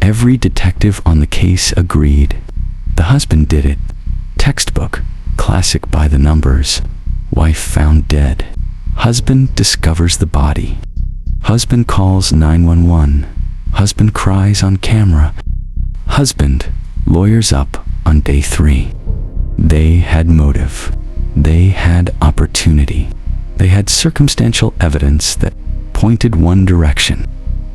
Every detective on the case agreed. The husband did it. Textbook, classic by the numbers. Wife found dead. Husband discovers the body. Husband calls 911. Husband cries on camera. Husband lawyers up on day 3. They had motive. They had opportunity. They had circumstantial evidence that pointed one direction.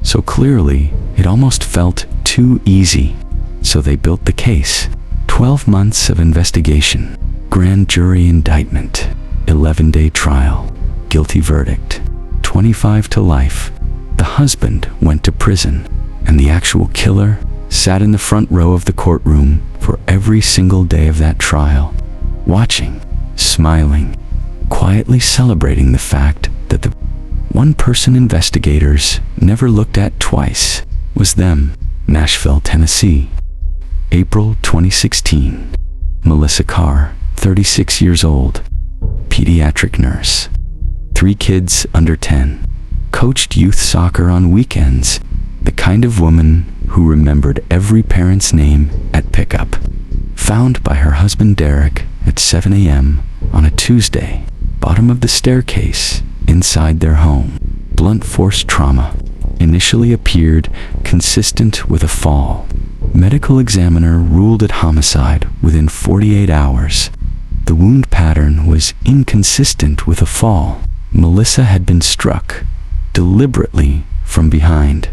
So clearly, it almost felt too easy. So they built the case. 12 months of investigation. Grand jury indictment. 11-day trial. Guilty verdict. 25 to life. The husband went to prison, and the actual killer sat in the front row of the courtroom for every single day of that trial, watching, smiling, quietly celebrating the fact that the one-person investigators never looked at twice was them. Nashville, Tennessee. April 2016. Melissa Carr, 36 years old, pediatric nurse, 3 kids under 10, coached youth soccer on weekends, the kind of woman who remembered every parent's name at pickup. Found by her husband Derek at 7 a.m. on a Tuesday, bottom of the staircase inside their home. Blunt force trauma. Initially appeared consistent with a fall. Medical examiner ruled it homicide within 48 hours. The wound pattern was inconsistent with a fall. Melissa had been struck deliberately from behind.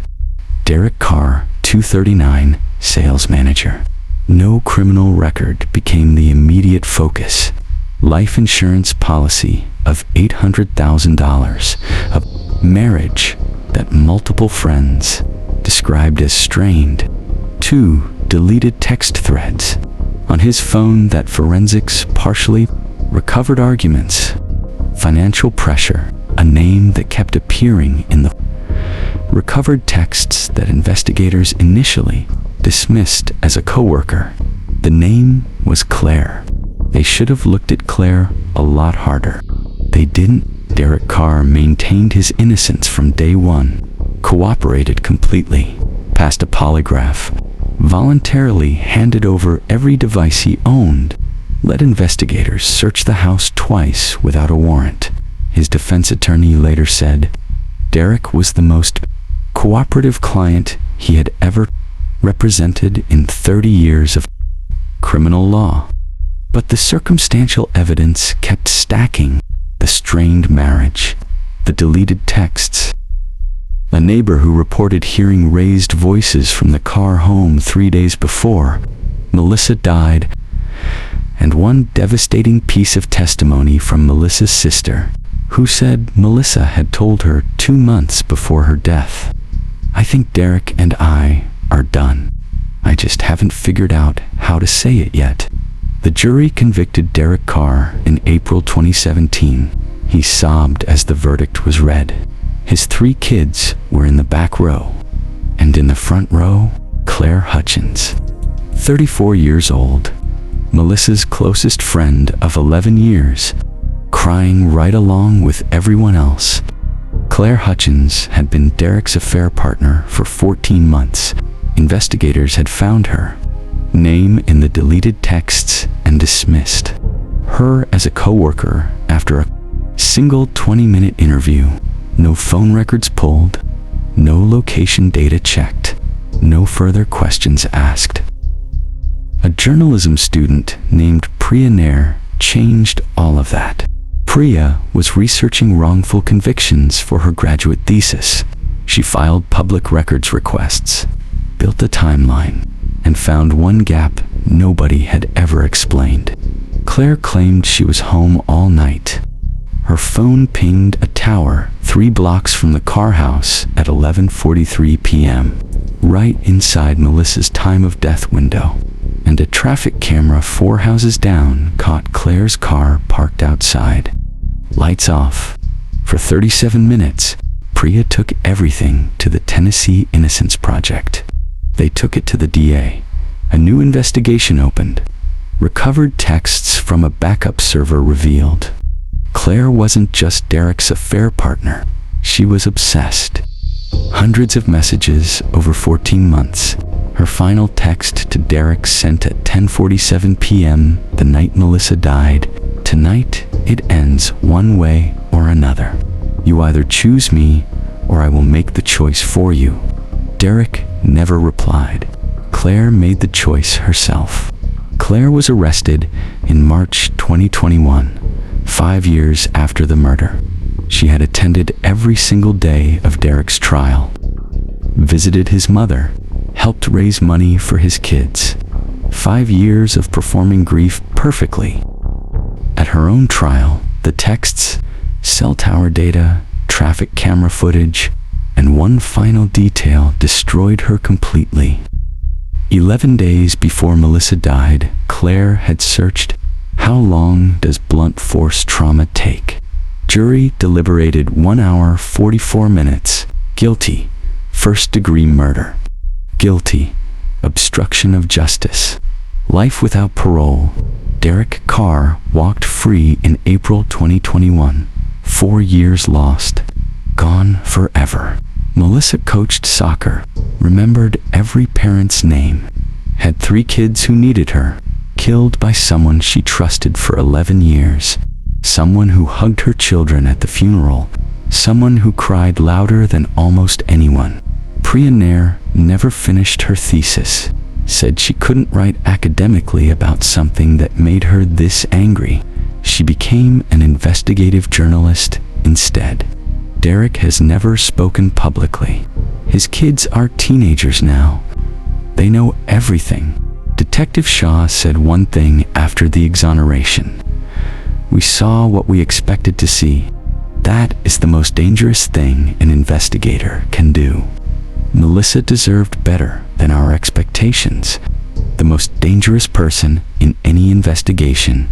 Derek Carr, 239, sales manager. No criminal record became the immediate focus. Life insurance policy of $800,000. A marriage that multiple friends described as strained. 2 deleted text threads on his phone that forensics partially recovered. Arguments. Financial pressure. A name that kept appearing in the recovered texts that investigators initially dismissed as a coworker. The name was Claire. They should have looked at Claire a lot harder. They didn't. Derek Carr maintained his innocence from day one, cooperated completely, passed a polygraph, voluntarily handed over every device he owned, let investigators search the house twice without a warrant. His defense attorney later said, Derek was the most cooperative client he had ever represented in 30 years of criminal law. But the circumstantial evidence kept stacking. The strained marriage, the deleted texts. A neighbor who reported hearing raised voices from the Carr home 3 days before Melissa died, and one devastating piece of testimony from Melissa's sister, who said Melissa had told her 2 months before her death, I think Derek and I are done. I just haven't figured out how to say it yet. The jury convicted Derek Carr in April 2017. He sobbed as the verdict was read. His 3 kids were in the back row, and in the front row, Claire Hutchins, 34 years old, Melissa's closest friend of 11 years, crying right along with everyone else. Claire Hutchins had been Derek's affair partner for 14 months. Investigators had found her name in the deleted texts and dismissed her as a coworker after a single 20-minute interview. No phone records pulled, no location data checked, no further questions asked. A journalism student named Priya Nair changed all of that. Priya was researching wrongful convictions for her graduate thesis. She filed public records requests, built a timeline, and found one gap nobody had ever explained. Claire claimed she was home all night. Her phone pinged a tower 3 blocks from the Carr house at 11:43 p.m., right inside Melissa's time of death window, and a traffic camera 4 houses down caught Claire's car parked outside. Lights off. For 37 minutes, Priya took everything to the Tennessee Innocence Project. They took it to the DA. A new investigation opened. Recovered texts from a backup server revealed Claire wasn't just Derek's affair partner. She was obsessed. Hundreds of messages over 14 months. Her final text to Derek, sent at 10:47 p.m. the night Melissa died: "Tonight, it ends one way or another. You either choose me, or I will make the choice for you." Derek never replied. Claire made the choice herself. Claire was arrested in March 2021, 5 years after the murder. She had attended every single day of Derek's trial, visited his mother, helped raise money for his kids. 5 years of performing grief perfectly. At her own trial, the texts, cell tower data, traffic camera footage, and one final detail destroyed her completely. 11 days before Melissa died, Claire had searched, "How long does blunt force trauma take?" Jury deliberated 1 hour 44 minutes. Guilty, first-degree murder. Guilty, obstruction of justice. Life without parole. Derek Carr walked free in April 2021. 4 years lost. Gone forever. Melissa coached soccer, remembered every parent's name, had 3 kids who needed her, killed by someone she trusted for 11 years, someone who hugged her children at the funeral, someone who cried louder than almost anyone. Priya Nair never finished her thesis, said she couldn't write academically about something that made her this angry. She became an investigative journalist instead. Derek has never spoken publicly. His kids are teenagers now. They know everything. Detective Shaw said one thing after the exoneration: "We saw what we expected to see. That is the most dangerous thing an investigator can do." Melissa deserved better than our expectations. The most dangerous person in any investigation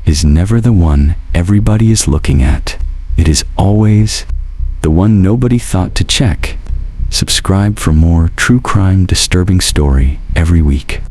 is never the one everybody is looking at. It is always the one nobody thought to check. Subscribe for more true crime disturbing story every week.